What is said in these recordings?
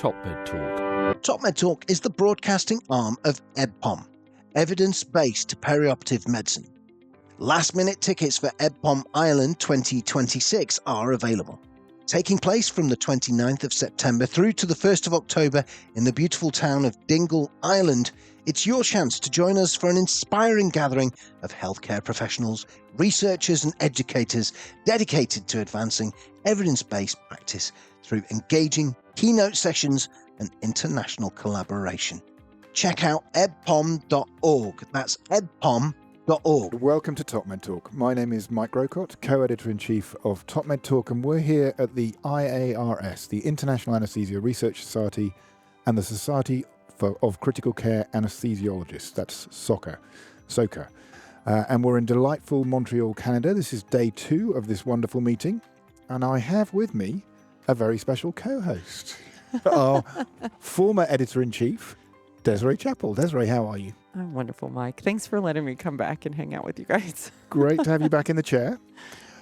TopMedTalk. TopMedTalk is the broadcasting arm of EBPOM, Evidence-Based Perioperative Medicine. Last-minute tickets for EBPOM Ireland 2026 are available. Taking place from the 29th of September through to the 1st of October in the beautiful town of Dingle, Ireland, it's your chance to join us for an inspiring gathering of healthcare professionals, researchers and educators dedicated to advancing evidence-based practice through engaging keynote sessions and international collaboration. Check out ebpom.org. That's ebpom.org. Welcome to TopMedTalk. My name is Mike Grocott, co-editor-in-chief of TopMedTalk, and we're here at the IARS, the International Anesthesia Research Society, and the Society of Critical Care Anesthesiologists. That's SOCCA. And we're in delightful Montreal, Canada. This is day 2 of this wonderful meeting, and I have with me a very special co-host, our former editor-in-chief, Desiree Chappell. Desiree, how are you? I'm wonderful, Mike. Thanks for letting me come back and hang out with you guys. Great to have you back in the chair.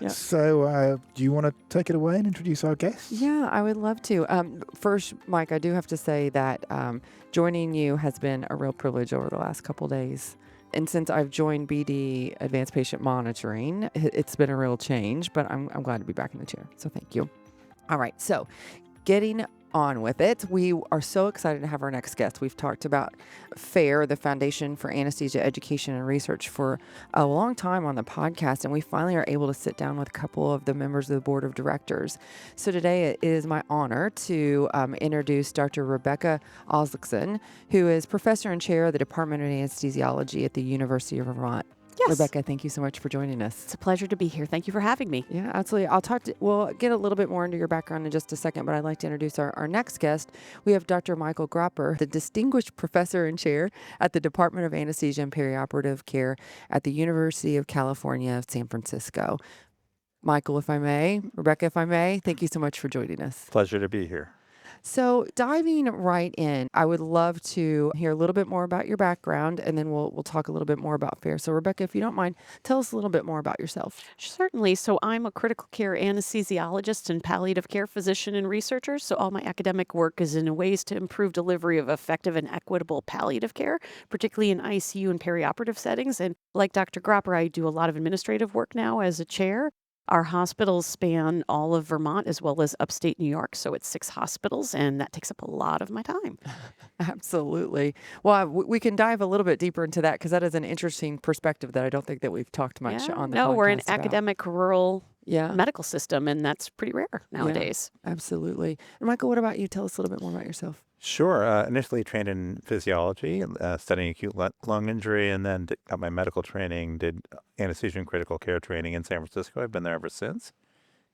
Yep. So do you want to take it away and introduce our guests? Yeah, I would love to. First, Mike, I do have to say that joining you has been a real privilege over the last couple days. And since I've joined BD Advanced Patient Monitoring, it's been a real change, but I'm glad to be back in the chair. So thank you. All right, so getting on with it. We are so excited to have our next guest. We've talked about FAER, the Foundation for Anesthesia Education and Research, for a long time on the podcast, and we finally are able to sit down with a couple of the members of the board of directors. So today it is my honor to introduce Dr. Rebecca Aslakson, who is professor and chair of the Department of Anesthesiology at the University of Vermont. Yes. Rebecca, thank you so much for joining us. It's a pleasure to be here. Thank you for having me. Yeah, absolutely. We'll get a little bit more into your background in just a second, but I'd like to introduce our next guest. We have Dr. Michael Gropper, the distinguished professor and chair at the Department of Anesthesia and Perioperative Care at the University of California, San Francisco. Michael, if I may, Rebecca, if I may, thank you so much for joining us. Pleasure to be here. So diving right in, I would love to hear a little bit more about your background, and then we'll talk a little bit more about FAER. So Rebecca, if you don't mind, tell us a little bit more about yourself. Certainly. So I'm a critical care anesthesiologist and palliative care physician and researcher. So all my academic work is in ways to improve delivery of effective and equitable palliative care, particularly in ICU and perioperative settings. And like Dr. Gropper, I do a lot of administrative work now as a chair. Our hospitals span all of Vermont as well as upstate New York, so it's 6 hospitals, and that takes up a lot of my time. Absolutely. Well, we can dive a little bit deeper into that because that is an interesting perspective that I don't think that we've talked much on the podcast. No, we're an about. Academic rural medical system, and that's pretty rare nowadays. Yeah, absolutely. And Michael, what about you? Tell us a little bit more about yourself. Sure. Initially trained in physiology, studying acute lung injury, and then got my medical training, did anesthesia and critical care training in San Francisco. I've been there ever since.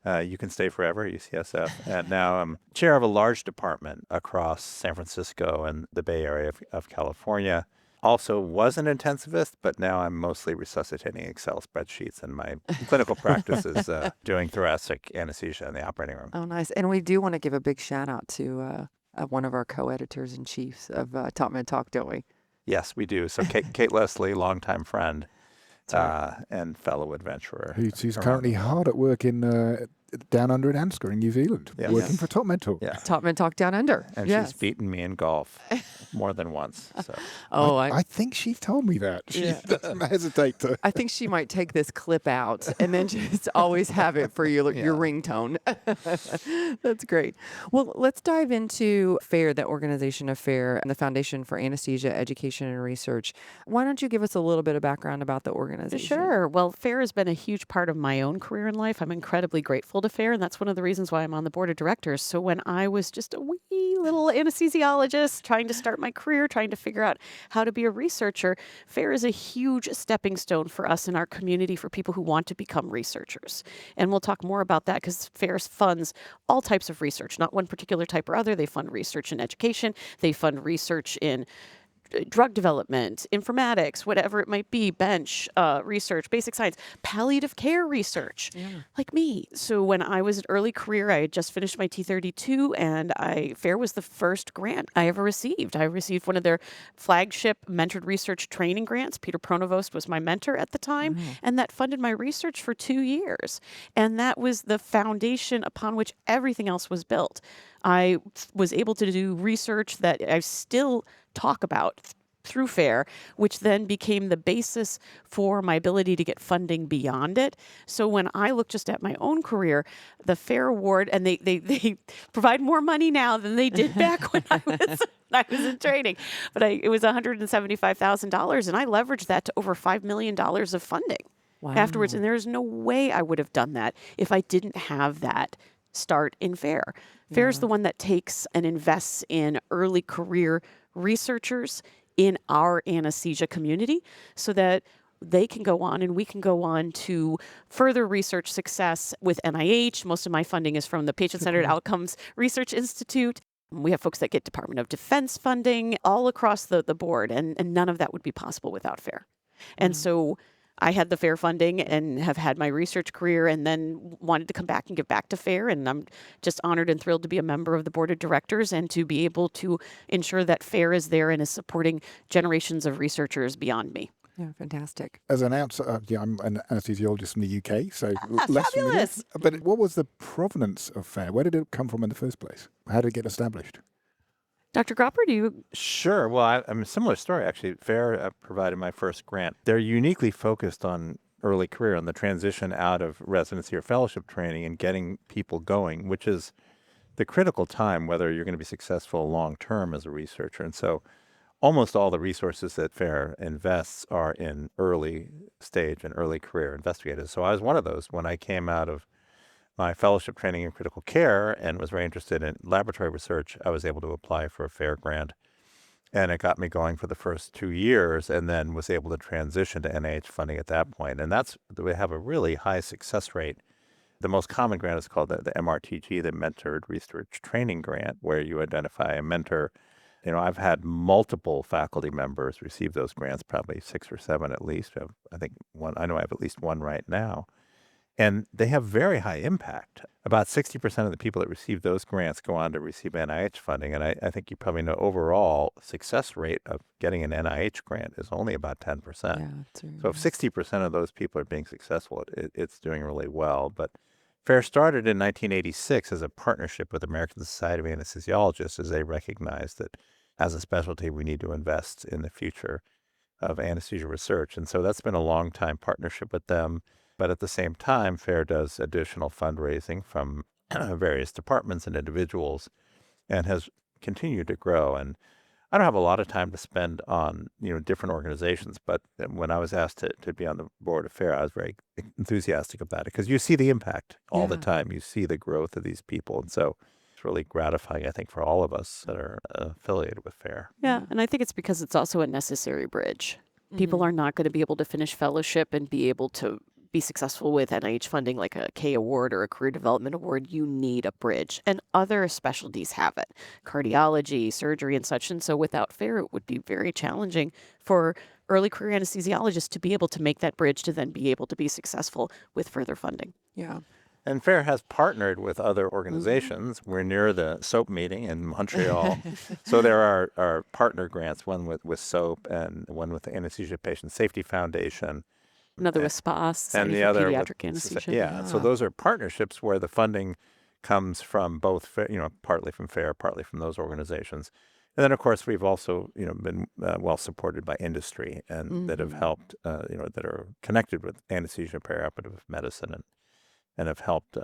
You can stay forever at UCSF. And now I'm chair of a large department across San Francisco and the Bay Area of California. Also was an intensivist, but now I'm mostly resuscitating Excel spreadsheets, and my clinical practice is doing thoracic anesthesia in the operating room. Oh, nice. And we do want to give a big shout out to one of our co-editors-in-chiefs of TopMedTalk, don't we? Yes, we do. So Kate Leslie, longtime friend and fellow adventurer. Who's currently hard at work in down under in Anscombe in New Zealand, working for TopMedTalk. Yeah. TopMedTalk Down Under. And she's beaten me in golf more than once. So. I think she told me that. She doesn't hesitate to. I think she might take this clip out and then just always have it for your ringtone. That's great. Well, let's dive into FAER, the organization of FAER, and the Foundation for Anesthesia Education and Research. Why don't you give us a little bit of background about the organization? Sure. Well, FAER has been a huge part of my own career in life. I'm incredibly grateful to FAER, and that's one of the reasons why I'm on the board of directors. So when I was just a wee little anesthesiologist trying to start my career, trying to figure out how to be a researcher, FAER is a huge stepping stone for us in our community for people who want to become researchers. And we'll talk more about that because FAER funds all types of research, not one particular type or other. They fund research in education. They fund research in drug development, informatics, whatever it might be, bench research, basic science, palliative care research, like me. So when I was an early career, I had just finished my T32, and FAER was the first grant I ever received. I received one of their flagship mentored research training grants. Peter Pronovost was my mentor at the time, and that funded my research for 2 years. And that was the foundation upon which everything else was built. I was able to do research that I still talk about through FAER, which then became the basis for my ability to get funding beyond it. So when I look just at my own career, the FAER award, and they provide more money now than they did back when I was in training, but it was $175,000, and I leveraged that to over $5 million of funding afterwards. And there's no way I would have done that if I didn't have that start in FAER. FAER is the one that takes and invests in early career researchers in our anesthesia community so that they can go on and we can go on to further research success with NIH. Most of my funding is from the Patient-Centered Outcomes Research Institute. We have folks that get Department of Defense funding all across the board, and none of that would be possible without FAER. And so I had the FAER funding and have had my research career and then wanted to come back and give back to FAER. And I'm just honored and thrilled to be a member of the board of directors and to be able to ensure that FAER is there and is supporting generations of researchers beyond me. Yeah, fantastic. As an outsider, I'm an anesthesiologist from the UK, so less familiar. Fabulous. But what was the provenance of FAER? Where did it come from in the first place? How did it get established? Dr. Gropper, do you? Sure. Well, I'm a similar story, actually. FAER provided my first grant. They're uniquely focused on early career, on the transition out of residency or fellowship training and getting people going, which is the critical time, whether you're going to be successful long-term as a researcher. And so almost all the resources that FAER invests are in early stage and early career investigators. So I was one of those when I came out of my fellowship training in critical care and was very interested in laboratory research. I was able to apply for a FAER grant, and it got me going for the first 2 years, and then was able to transition to NIH funding at that point. And we have a really high success rate. The most common grant is called the MRTG, the Mentored Research Training Grant, where you identify a mentor. I've had multiple faculty members receive those grants, probably 6 or 7 at least. I think one. I know I have at least one right now. And they have very high impact. About 60% of the people that receive those grants go on to receive NIH funding. And I think you probably know overall success rate of getting an NIH grant is only about 10%. Yeah, So if 60% of those people are being successful, it's doing really well. But FAER started in 1986 as a partnership with the American Society of Anesthesiologists, as they recognized that as a specialty, we need to invest in the future of anesthesia research. And so that's been a long time partnership with them. But at the same time, FAER does additional fundraising from various departments and individuals and has continued to grow. And I don't have a lot of time to spend on, different organizations, but when I was asked to be on the board of FAER, I was very enthusiastic about it because you see the impact all the time. You see the growth of these people. And so it's really gratifying, I think, for all of us that are affiliated with FAER. Yeah, and I think it's because it's also a necessary bridge. People are not going to be able to finish fellowship and be able to be successful with NIH funding like a K award or a career development award. You need a bridge, and other specialties have it, cardiology, surgery, and such. And so without FAER, it would be very challenging for early career anesthesiologists to be able to make that bridge to then be able to be successful with further funding. Yeah. And FAER has partnered with other organizations. We're near the SOAP meeting in Montreal. So there are partner grants, one with SOAP and one with the Anesthesia Patient Safety Foundation. Another with SPA, Society and the for other Pediatric Anesthesia. Yeah, so those are partnerships where the funding comes from both, partly from FAER, partly from those organizations. And then, of course, we've also, been well supported by industry and that have helped, that are connected with anesthesia, perioperative medicine, and have helped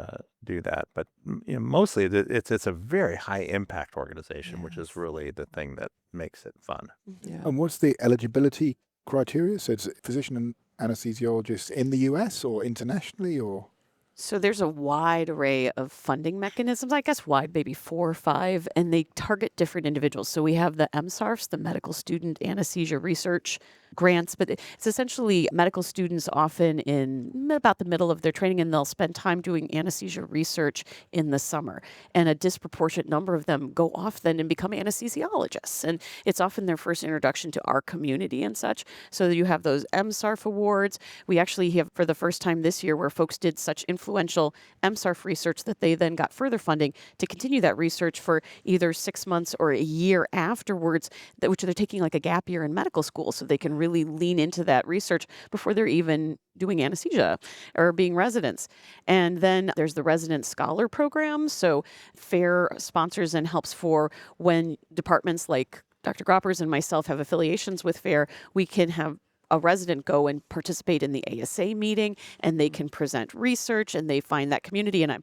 do that. But mostly, it's a very high impact organization, which is really the thing that makes it fun. Yeah. And what's the eligibility criteria? So it's physician and anesthesiologists in the US or internationally, or? So there's a wide array of funding mechanisms, I guess wide, maybe 4 or 5, and they target different individuals. So we have the MSARFs, the Medical Student Anesthesia Research Grants, but it's essentially medical students often in about the middle of their training, and they'll spend time doing anesthesia research in the summer. And a disproportionate number of them go off then and become anesthesiologists. And it's often their first introduction to our community and such. So you have those MSARF awards. We actually have, for the first time this year, where folks did such information influential MSARF research that they then got further funding to continue that research for either 6 months or a year afterwards, which they're taking like a gap year in medical school so they can really lean into that research before they're even doing anesthesia or being residents. And then there's the resident scholar program. So FAER sponsors and helps for when departments like Dr. Gropper's and myself have affiliations with FAER, we can have a resident go and participate in the ASA meeting, and they can present research and they find that community. And I'm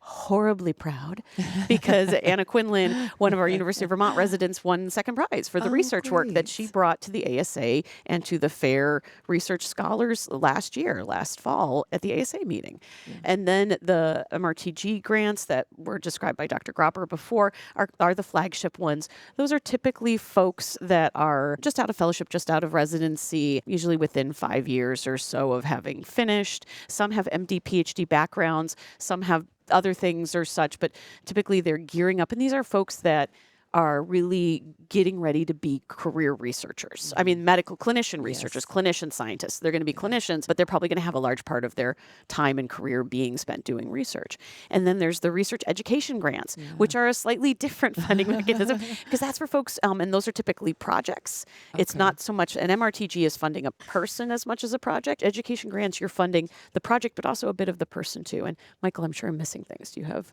horribly proud because Anna Quinlan, one of our University of Vermont residents, won second prize for the research work that she brought to the ASA and to the FAER research scholars last fall at the ASA meeting. Yeah. And then the MRTG grants that were described by Dr. Gropper before are the flagship ones. Those are typically folks that are just out of fellowship, just out of residency, usually within 5 years or so of having finished. Some have MD, PhD backgrounds, some have other things or such, but typically they're gearing up. And these are folks that are really getting ready to be career researchers. I mean, medical clinician researchers, clinician scientists. They're going to be clinicians, but they're probably going to have a large part of their time and career being spent doing research. And then there's the research education grants, which are a slightly different funding mechanism because that's for folks, and those are typically projects. It's not so much, an MRTG is funding a person as much as a project. Education grants, you're funding the project, but also a bit of the person too. And Michael, I'm sure I'm missing things. Do you have...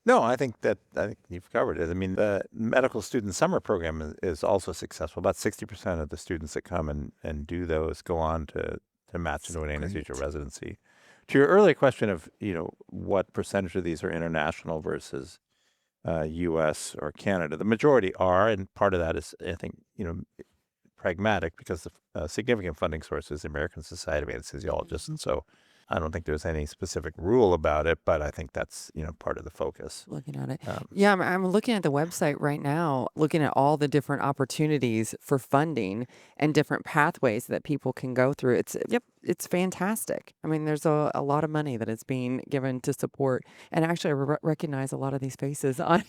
No, I think you've covered it. I mean, the medical student summer program is also successful. About 60% of the students that come and do those go on to match into an anesthesia residency. To your earlier question of, what percentage of these are international versus U.S. or Canada, the majority are, and part of that is, I think, pragmatic because the significant funding source is the American Society of Anesthesiologists, and so I don't think there's any specific rule about it, but I think that's, part of the focus. Looking at it. I'm looking at the website right now, looking at all the different opportunities for funding and different pathways that people can go through. It's fantastic. I mean, there's a lot of money that is being given to support. And actually, I recognize a lot of these faces on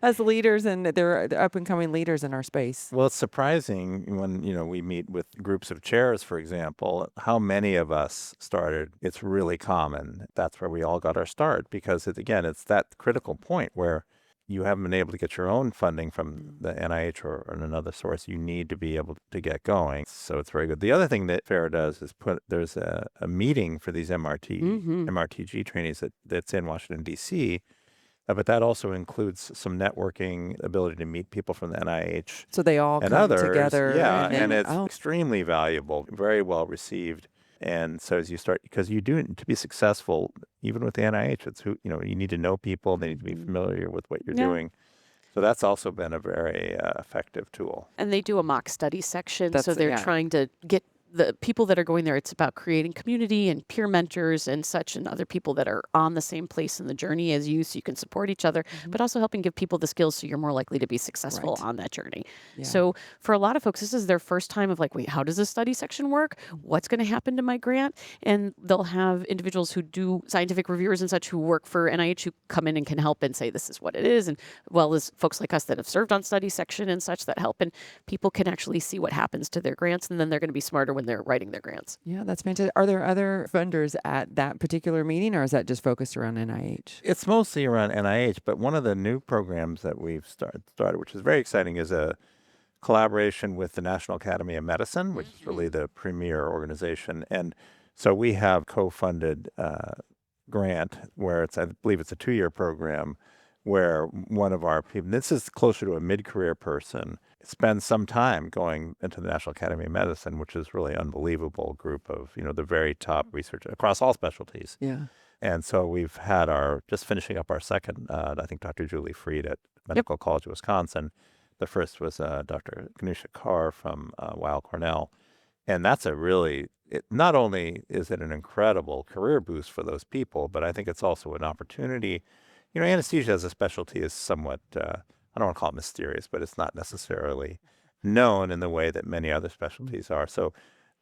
as leaders, and they're up-and-coming leaders in our space. Well, it's surprising when, we meet with groups of chairs, for example, how many of us started. It's really common. That's where we all got our start because, it's that critical point where you haven't been able to get your own funding from the NIH or another source. You need to be able to get going. So it's very good. The other thing that FAER does is there's a meeting for these MRTG trainees that's in Washington, D.C., but that also includes some networking, ability to meet people from the NIH. So they all come together. Yeah, and it's extremely valuable, very well received. And so as you start, because you do, to be successful, even with the NIH, it's you need to know people, they need to be familiar with what you're doing. So that's also been a very effective tool. And they do a mock study section, so they're trying to get the people that are going there. It's about creating community and peer mentors and such, and other people that are on the same place in the journey as you, so you can support each other, but also helping give people the skills so you're more likely to be successful on that journey. Yeah. So for a lot of folks, this is their first time of like, wait, how does this study section work? What's going to happen to my grant? And they'll have individuals who do scientific reviewers and such who work for NIH who come in and can help and say, this is what it is. And well as folks like us that have served on study section and such that help, and people can actually see what happens to their grants, and then they're going to be smarter when they're writing their grants. Yeah, that's fantastic. Are there other funders at that particular meeting, or is that just focused around NIH? It's mostly around NIH, but one of the new programs that we've started, which is very exciting, is a collaboration with the National Academy of Medicine, which is really the premier organization. And so we have co-funded grant where I believe it's a 2-year program, where one of our people, this is closer to a mid-career person, spends some time going into the National Academy of Medicine, which is really unbelievable group of, the very top research across all specialties. Yeah. And so we've had just finishing up our second, I think Dr. Julie Freed at Medical College of Wisconsin. The first was Dr. Ganusha Kaur from Weill Cornell. And that's not only is it an incredible career boost for those people, but I think it's also an opportunity. Anesthesia as a specialty is somewhat, I don't want to call it mysterious, but it's not necessarily known in the way that many other specialties are. So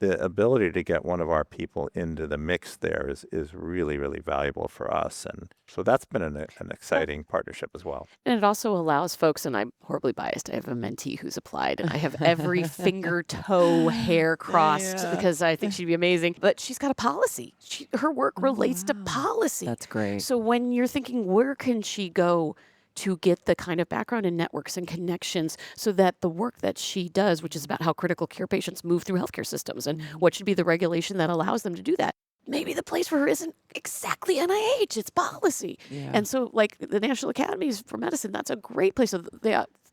the ability to get one of our people into the mix there is really, really valuable for us. And so that's been an exciting partnership as well. And it also allows folks, and I'm horribly biased, I have a mentee who's applied, and I have every finger, toe, hair crossed because I think she'd be amazing. But she's got a policy. Her work relates to policy. That's great. So when you're thinking, where can she go to get the kind of background and networks and connections so that the work that she does, which is about how critical care patients move through healthcare systems and what should be the regulation that allows them to do that, maybe the place for her isn't exactly NIH, it's policy. Yeah. And so like the National Academies for Medicine, that's a great place. So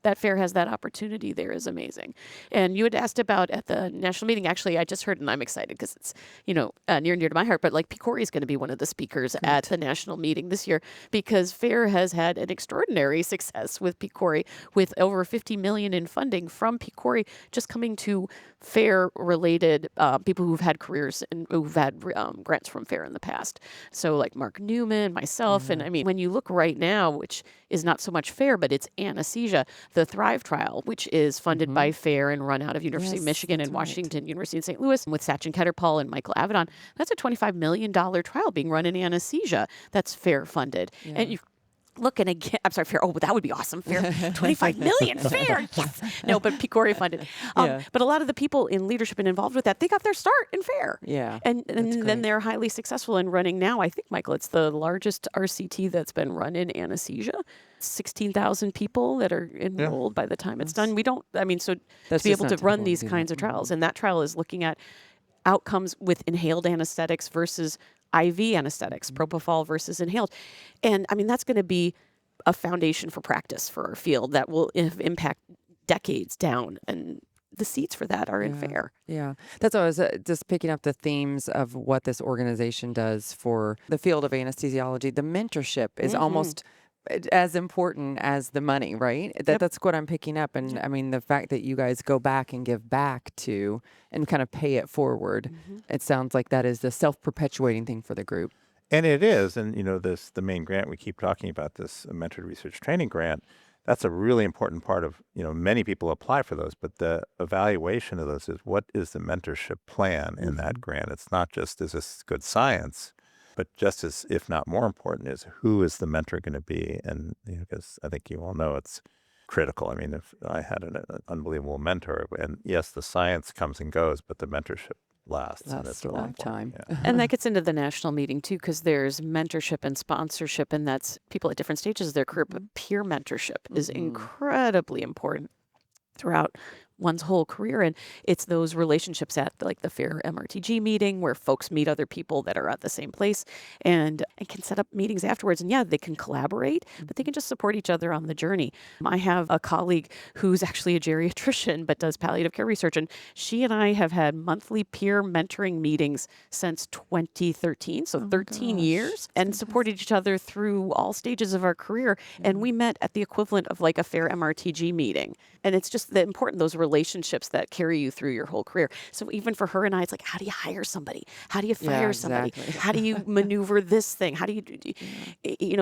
that fair has that opportunity there is amazing. And you had asked about at the national meeting, actually, I just heard, and I'm excited because it's, near and dear to my heart, but like PCORI is going to be one of the speakers at the national meeting this year because FAER has had an extraordinary success with PCORI with over $50 million in funding from PCORI just coming to FAER-related people who've had careers and who've had grants from FAER in the past. So like Mark Newman, myself, and I mean, when you look right now, which is not so much FAER, but it's Anesthesia, the Thrive trial, which is funded by FAER and run out of University of Michigan and Washington, University in St. Louis, with Sachin Ketterpal and Michael Avedon. That's a $25 million trial being run in anesthesia that's FAER funded. And you look, and again, I'm sorry, FAER. Oh, that would be awesome. FAER, 25 million, FAER. Yes. No, but PCORI funded. But a lot of the people in leadership and involved with that, they got their start in FAER. Yeah. And then they're highly successful in running now. I think, Michael, it's the largest RCT that's been run in anesthesia. 16,000 people that are enrolled by the time it's done. To be able to run these kinds of trials. And that trial is looking at outcomes with inhaled anesthetics versus IV anesthetics, propofol versus inhaled. And I mean, that's going to be a foundation for practice for our field that will impact decades down. And the seats for that are in FAER. Yeah. That's what I was just picking up the themes of what this organization does for the field of anesthesiology. The mentorship is almost as important as the money, right? That's what I'm picking up. And I mean, the fact that you guys go back and give back to and kind of pay it forward, it sounds like that is the self-perpetuating thing for the group. And it is. And, the main grant we keep talking about, this mentored research training grant, that's a really important part of, many people apply for those, but the evaluation of those is what is the mentorship plan in that grant? It's not just, is this good science? But just as, if not more important, is who is the mentor going to be? And because I think you all know it's critical. I mean, if I had an unbelievable mentor, and yes, the science comes and goes, but the mentorship lasts. And it's a long time. Yeah. And that gets into the national meeting too, because there's mentorship and sponsorship, and that's people at different stages of their career. But peer mentorship is incredibly important throughout one's whole career. And it's those relationships at like the FAER MRTG meeting where folks meet other people that are at the same place and can set up meetings afterwards. And they can collaborate, but they can just support each other on the journey. I have a colleague who's actually a geriatrician, but does palliative care research. And she and I have had monthly peer mentoring meetings since 2013. So 13 years and supported each other through all stages of our career. And we met at the equivalent of like a FAER MRTG meeting. And it's just those relationships that carry you through your whole career. So even for her and I, it's like, how do you hire somebody? How do you fire somebody? How do you maneuver this thing? How do you,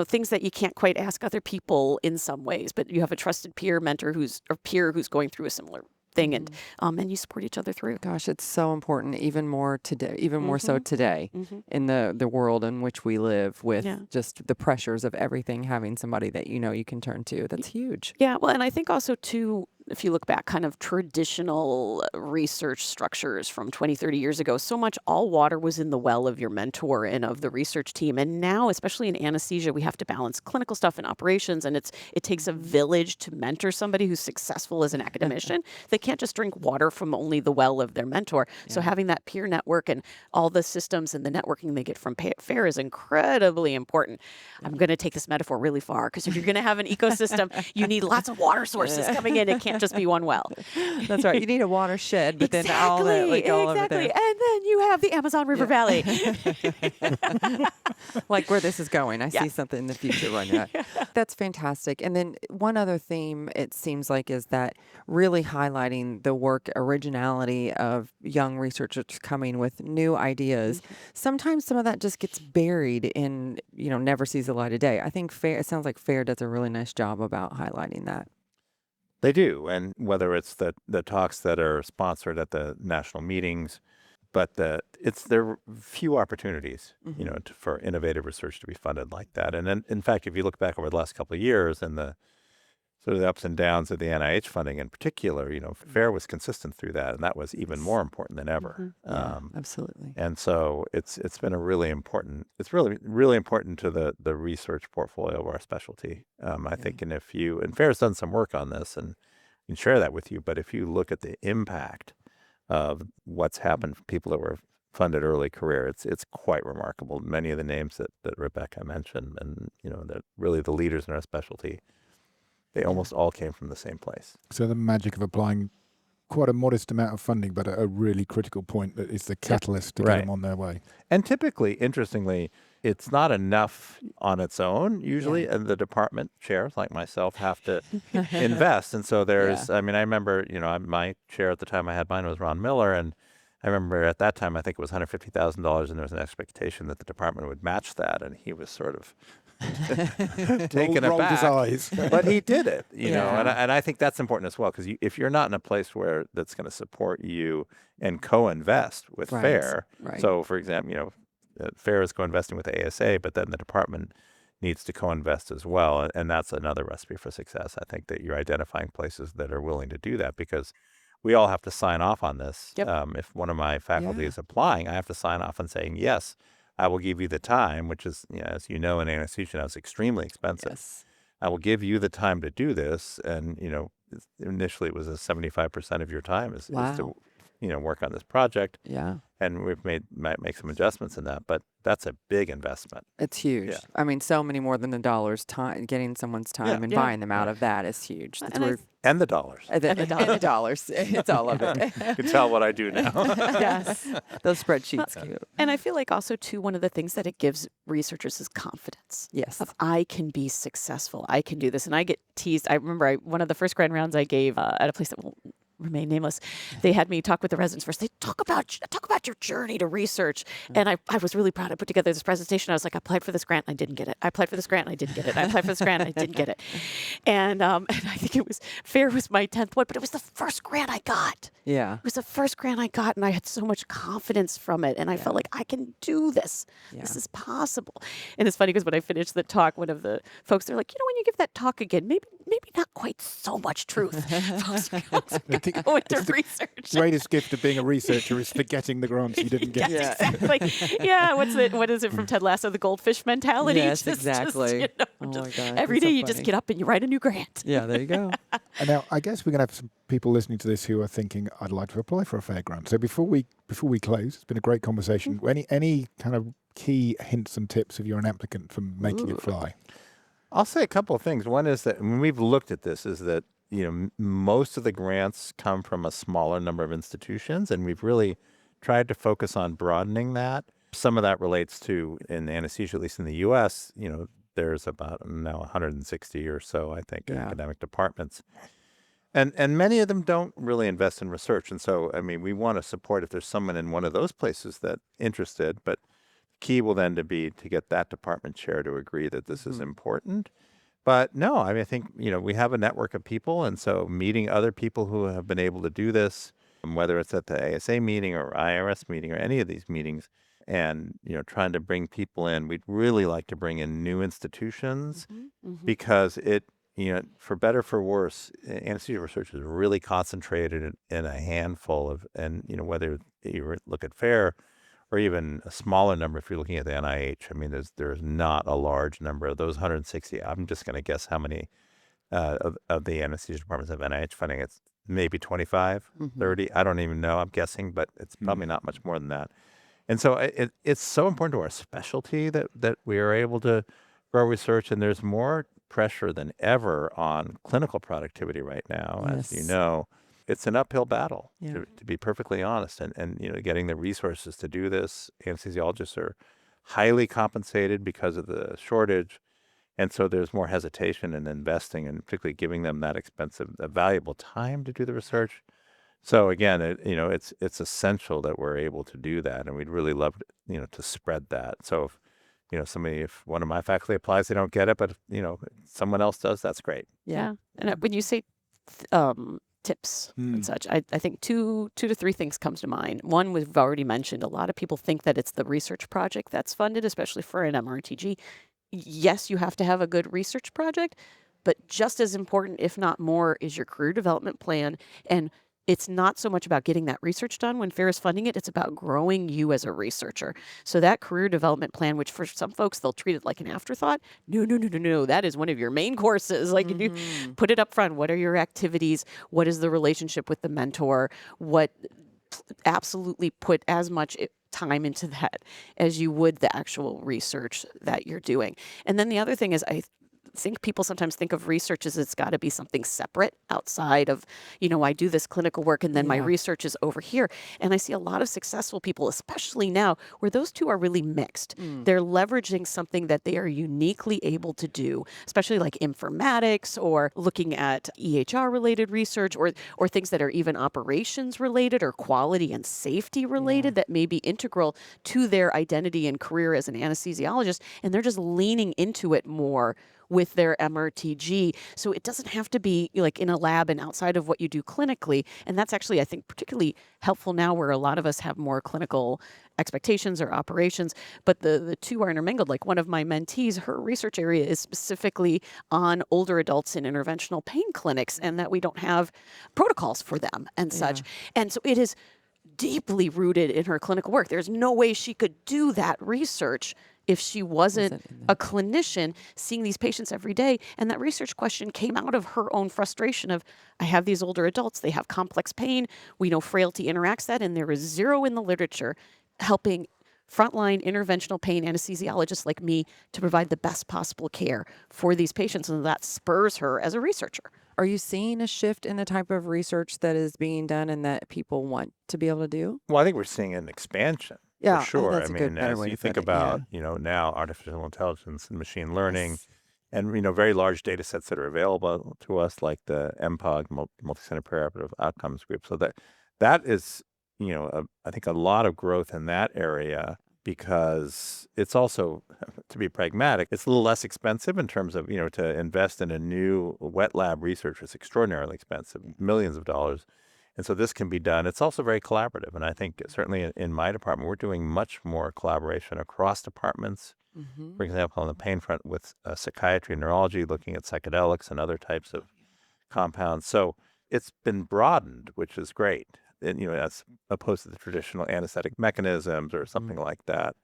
things that you can't quite ask other people in some ways, but you have a trusted peer mentor who's going through a similar thing, and you support each other through. Gosh, it's so important, even more today, even more so today in the world in which we live with just the pressures of everything, having somebody that you can turn to. That's huge. Yeah, well, and I think also too, if you look back, kind of traditional research structures from 20, 30 years ago, so much all water was in the well of your mentor and of the research team. And now, especially in anesthesia, we have to balance clinical stuff and operations. And it takes a village to mentor somebody who's successful as an academician. They can't just drink water from only the well of their mentor. So having that peer network and all the systems and the networking they get from FAER is incredibly important. I'm going to take this metaphor really far, because if you're going to have an ecosystem, you need lots of water sources coming in. It can't just be one well. That's right. You need a watershed, but then all that, all over there. And then you have the Amazon River Valley. Like where this is going. I see something in the future right now. That's fantastic. And then one other theme, it seems like, is that really highlighting the work originality of young researchers coming with new ideas. Sometimes some of that just gets buried in, never sees the light of day. I think it sounds like FAER does a really nice job about highlighting that. They do. And whether it's the talks that are sponsored at the national meetings, but there are few opportunities, Mm-hmm. you know, for innovative research to be funded like that. And then, in fact, if you look back over the last couple of years and the sort of the ups and downs of the NIH funding in particular, you know, FAER was consistent through that, and that was even more important than ever. Yeah, absolutely. And so it's been a really important, it's really important to the research portfolio of our specialty. I think, and FAER's done some work on this and can share that with you, but if you look at the impact of what's happened for people that were funded early career, it's quite remarkable. Many of the names that Rebecca mentioned, and you know, that really the leaders in our specialty, they almost all came from the same place. So the magic of applying quite a modest amount of funding, but at a really critical point that is the catalyst to get them on their way. And typically, interestingly, it's not enough on its own, usually, and the department chairs, like myself, have to invest. And so there's, I mean, I remember, you know, my chair at the time I had mine was Ron Miller, and I remember at that time, I think it was $150,000, and there was an expectation that the department would match that, and he was sort of taken rolled aback. his eyes. But he did it, you know, and I think that's important as well, because if you're not in a place where that's going to support you and co-invest with FAER, so for example, you know, FAER is co-investing with the ASA, but then the department needs to co-invest as well, and that's another recipe for success. I think that you're identifying places that are willing to do that, because we all have to sign off on this. If one of my faculty is applying, I have to sign off on saying, yes, I will give you the time, which is, you know, as you know, in anesthesia, it's extremely expensive. Yes. I will give you the time to do this. And, you know, initially it was 75% of your time is to, you know, work on this project. Yeah. And might make some adjustments in that, but that's a big investment. It's huge. Yeah. I mean, so many more than the dollars. Time, getting someone's time and buying them out of that is huge. And the dollars. And the dollars. It's all of it. You can tell what I do now. Yes. Those spreadsheets. Cute. And I feel like also, too, one of the things that it gives researchers is confidence. Yes. Of I can be successful. I can do this. And I get teased. I remember one of the first grand rounds I gave at a place that will remain nameless, they had me talk with the residents first. They talk about your journey to research. And I was really proud. I put together this presentation. I was like, I applied for this grant and I didn't get it. I applied for this grant and I didn't get it. I applied for this grant and I didn't get it. And I think it was FAER was my 10th one, but it was the first grant I got. Yeah. It was the first grant I got, and I had so much confidence from it. And I felt like I can do this. Yeah. This is possible. And it's funny because when I finished the talk, one of the folks, they're like, you know, when you give that talk again, maybe not quite so much truth. Folks go into research. The greatest gift of being a researcher is forgetting the grants you didn't get. Yes, exactly. Yeah, what is it from Ted Lasso, the goldfish mentality? Yes, exactly. You know, oh my God. every day you just get up and you write a new grant. Yeah, there you go. And now I guess we're going to have some people listening to this who are thinking, I'd like to apply for a FAER grant. So before we close, it's been a great conversation. Any kind of key hints and tips if you're an applicant for making it fly? I'll say a couple of things. One is that when we've looked at this, is that, you know, most of the grants come from a smaller number of institutions, and we've really tried to focus on broadening that. Some of that relates to, in anesthesia, at least in the U.S., you know, there's about now 160 or so, I think, academic departments. And many of them don't really invest in research. And so, I mean, we want to support if there's someone in one of those places that interested, but key will then be to get that department chair to agree that this is important. But no, I mean, I think, you know, we have a network of people. And so meeting other people who have been able to do this, whether it's at the ASA meeting or IARS meeting or any of these meetings, and, you know, trying to bring people in, we'd really like to bring in new institutions because it, you know, for better, for worse, anesthesia research is really concentrated in a handful of, and, you know, whether you look at FAER or even a smaller number, if you're looking at the NIH, I mean, there's not a large number of those 160. I'm just going to guess how many of the anesthesia departments have NIH funding. It's maybe 25, 30. I don't even know. I'm guessing, but it's probably not much more than that. And so it's so important to our specialty that we are able to grow research, and there's more pressure than ever on clinical productivity right now. As you know, it's an uphill battle, to be perfectly honest. And you know, getting the resources to do this, anesthesiologists are highly compensated because of the shortage. And so there's more hesitation in investing, and particularly giving them that expensive, valuable time to do the research. So again, it's essential that we're able to do that, and we'd really love, you know, to spread that. So if, you know, if one of my faculty applies, they don't get it, but if, you know, someone else does, that's great. Yeah. And when you say tips and such. I think two to three things comes to mind. One, we've already mentioned, a lot of people think that it's the research project that's funded, especially for an MRTG. Yes, you have to have a good research project, but just as important, if not more, is your career development plan. And it's not so much about getting that research done when FAER is funding it. It's about growing you as a researcher. So that career development plan, which for some folks, they'll treat it like an afterthought. No. That is one of your main courses. Like if you put it up front, what are your activities? What is the relationship with the mentor? Absolutely put as much time into that as you would the actual research that you're doing. And then the other thing is, I think people sometimes think of research as it's got to be something separate outside of, I do this clinical work and then my research is over here. And I see a lot of successful people, especially now, where those two are really mixed. They're leveraging something that they are uniquely able to do, especially like informatics or looking at EHR related research or things that are even operations related or quality and safety related that may be integral to their identity and career as an anesthesiologist. And they're just leaning into it more with their MRTG. So it doesn't have to be like in a lab and outside of what you do clinically. And that's actually, I think, particularly helpful now where a lot of us have more clinical expectations or operations, but the two are intermingled. Like one of my mentees, her research area is specifically on older adults in interventional pain clinics and that we don't have protocols for them and such. And so it is deeply rooted in her clinical work. There's no way she could do that research if she wasn't a clinician seeing these patients every day. And that research question came out of her own frustration of, I have these older adults, they have complex pain, we know frailty interacts that, and there is zero in the literature helping frontline interventional pain anesthesiologists like me to provide the best possible care for these patients. And that spurs her as a researcher. Are you seeing a shift in the type of research that is being done and that people want to be able to do? Well, I think we're seeing an expansion. Yeah, for sure. that's I a good, mean, better as way you to think put it, about, now artificial intelligence and machine learning and, very large data sets that are available to us, like the MPOG, multi-center perioperative outcomes group. So that is, I think a lot of growth in that area because it's also, to be pragmatic, it's a little less expensive in terms of, to invest in a new wet lab research is extraordinarily expensive, millions of dollars. And so this can be done. It's also very collaborative. And I think certainly in my department, we're doing much more collaboration across departments. For example, on the pain front with psychiatry and neurology, looking at psychedelics and other types of compounds. So it's been broadened, which is great, and, as opposed to the traditional anesthetic mechanisms or something like that.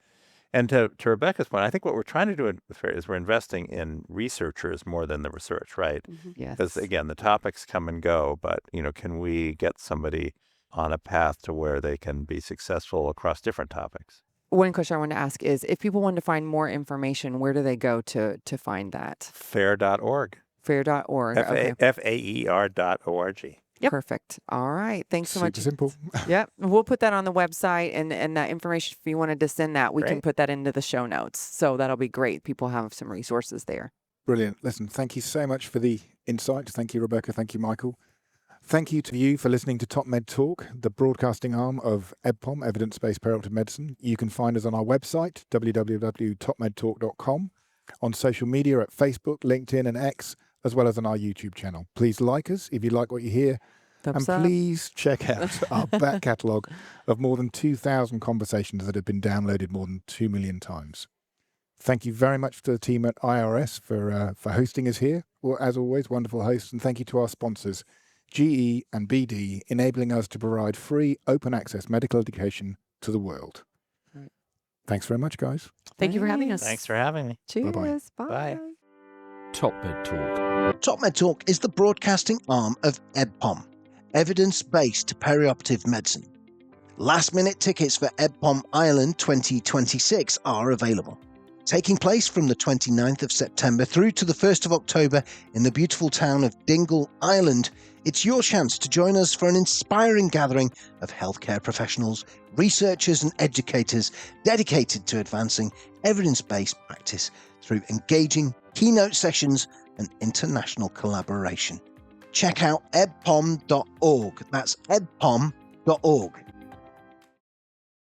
And to Rebecca's point, I think what we're trying to do is we're investing in researchers more than the research, right? Yes. Because again, the topics come and go, but can we get somebody on a path to where they can be successful across different topics? One question I want to ask is, if people want to find more information, where do they go to find that? FAER.org. FAER.org. Okay. FAER.org. Yep. Perfect. All right. Thanks so much. Super simple. Yep. We'll put that on the website and that information, if you wanted to send that, we can put that into the show notes. So that'll be great. People have some resources there. Brilliant. Listen, thank you so much for the insight. Thank you, Rebecca. Thank you, Michael. Thank you to you for listening to TopMedTalk, the broadcasting arm of EBPOM, Evidence-Based Perioperative Medicine. You can find us on our website, www.topmedtalk.com, on social media at Facebook, LinkedIn, and X, as well as on our YouTube channel. Please like us if you like what you hear. Thumbs and up. Please check out our back catalogue of more than 2,000 conversations that have been downloaded more than 2 million times. Thank you very much to the team at IARS for hosting us here. Well, as always, wonderful hosts. And thank you to our sponsors, GE and BD, enabling us to provide free open access medical education to the world. Right. Thanks very much, guys. Thank you for having us. Thanks for having me. Cheers. Bye-bye. Bye. Bye. TopMedTalk. TopMedTalk is the broadcasting arm of EBPOM, Evidence-Based Perioperative Medicine. Last-minute tickets for EBPOM Ireland 2026 are available. Taking place from the 29th of September through to the 1st of October in the beautiful town of Dingle, Ireland, it's your chance to join us for an inspiring gathering of healthcare professionals, researchers and educators dedicated to advancing evidence-based practice through engaging keynote sessions and international collaboration. Check out ebpom.org. That's ebpom.org.